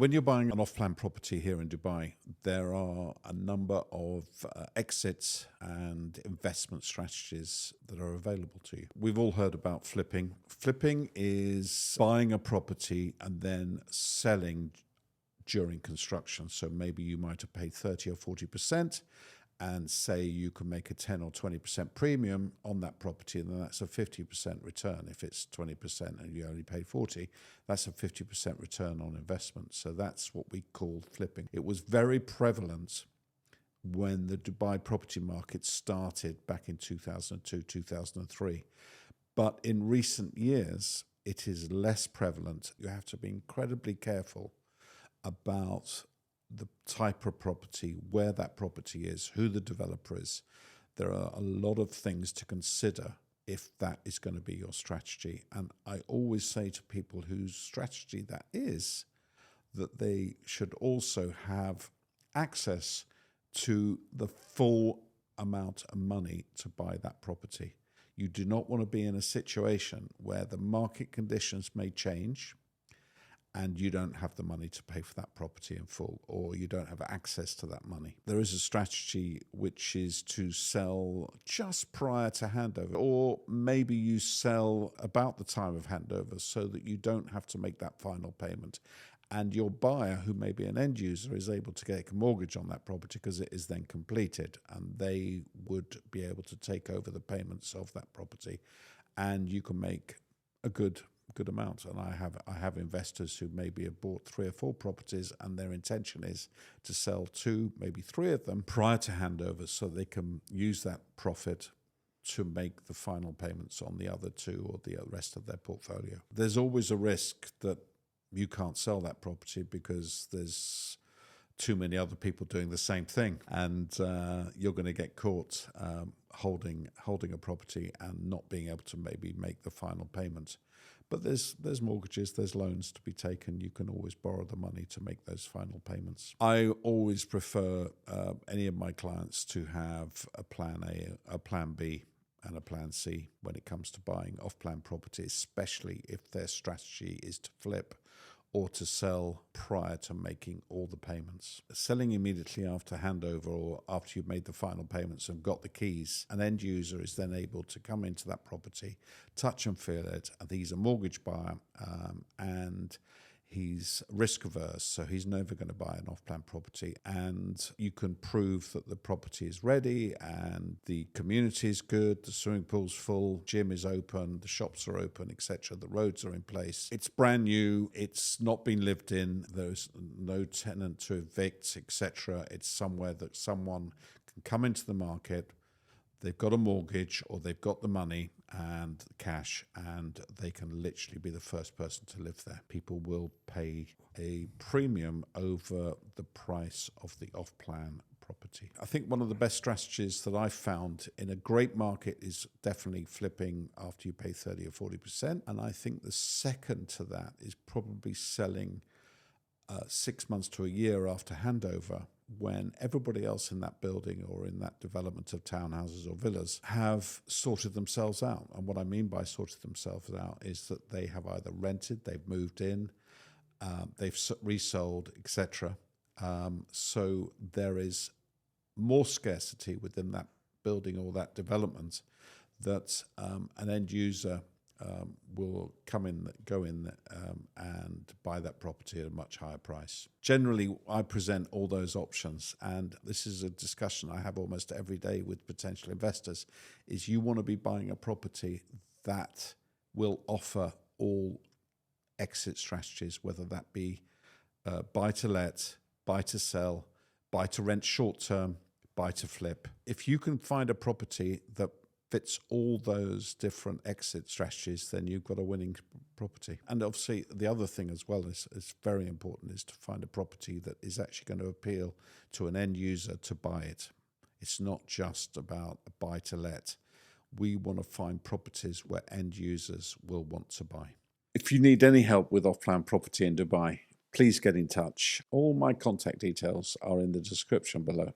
When you're buying an off-plan property here in Dubai, there are a number of exits and investment strategies that are available to you. We've all heard about flipping. Flipping is buying a property and then selling during construction. So maybe you might have paid 30 or 40%, and say you can make a 10 or 20% premium on that property, and then that's a 50% return. If it's 20% and you only pay 40, that's a 50% return on investment. So that's what we call flipping. It was very prevalent when the Dubai property market started back in 2002, 2003. But in recent years, it is less prevalent. You have to be incredibly careful about the type of property, where that property is, who the developer is. There are a lot of things to consider if that is going to be your strategy. And I always say to people whose strategy that is, that they should also have access to the full amount of money to buy that property. You do not want to be in a situation where the market conditions may change and you don't have the money to pay for that property in full, or you don't have access to that money. There is a strategy which is to sell just prior to handover, or maybe you sell about the time of handover so that you don't have to make that final payment. And your buyer, who may be an end user, is able to get a mortgage on that property because it is then completed, and they would be able to take over the payments of that property, and you can make a good amount. And I have investors who maybe have bought 3 or 4 properties, and their intention is to sell 2, maybe 3 of them prior to handover, so they can use that profit to make the final payments on the other 2 or the rest of their portfolio. There's always a risk that you can't sell that property because there's too many other people doing the same thing, and you're going to get caught holding a property and not being able to maybe make the final payment. But there's mortgages, there's loans to be taken. You can always borrow the money to make those final payments. I always prefer any of my clients to have a plan A, a plan B, and a plan C when it comes to buying off-plan property, especially if their strategy is to flip or to sell prior to making all the payments. Selling immediately after handover or after you've made the final payments and got the keys, an end user is then able to come into that property, touch and feel it, and he's a mortgage buyer, and he's risk averse, so he's never going to buy an off-plan property. And you can prove that the property is ready and the community is good, the swimming pool's full, gym is open, the shops are open, etc. The roads are in place. It's brand new. It's not been lived in. There's no tenant to evict, etc. It's somewhere that someone can come into the market. They've got a mortgage or they've got the money and cash, and they can literally be the first person to live there. People will pay a premium over the price of the off-plan property. I think one of the best strategies that I've found in a great market is definitely flipping after you pay 30 or 40%. And I think the second to that is probably selling 6 months to a year after handover, when everybody else in that building or in that development of townhouses or villas have sorted themselves out. And what I mean by sorted themselves out is that they have either rented, they've moved in, they've resold, etc. So there is more scarcity within that building or that development that an end user will go in and buy that property at a much higher price. Generally, I present all those options, and this is a discussion I have almost every day with potential investors, is you want to be buying a property that will offer all exit strategies, whether that be buy to let, buy to sell, buy to rent short term, buy to flip. If you can find a property that fits all those different exit strategies, then you've got a winning property. And obviously, the other thing as well is very important, is to find a property that is actually going to appeal to an end user to buy it. It's not just about a buy to let. We want to find properties where end users will want to buy. If you need any help with off-plan property in Dubai, please get in touch. All my contact details are in the description below.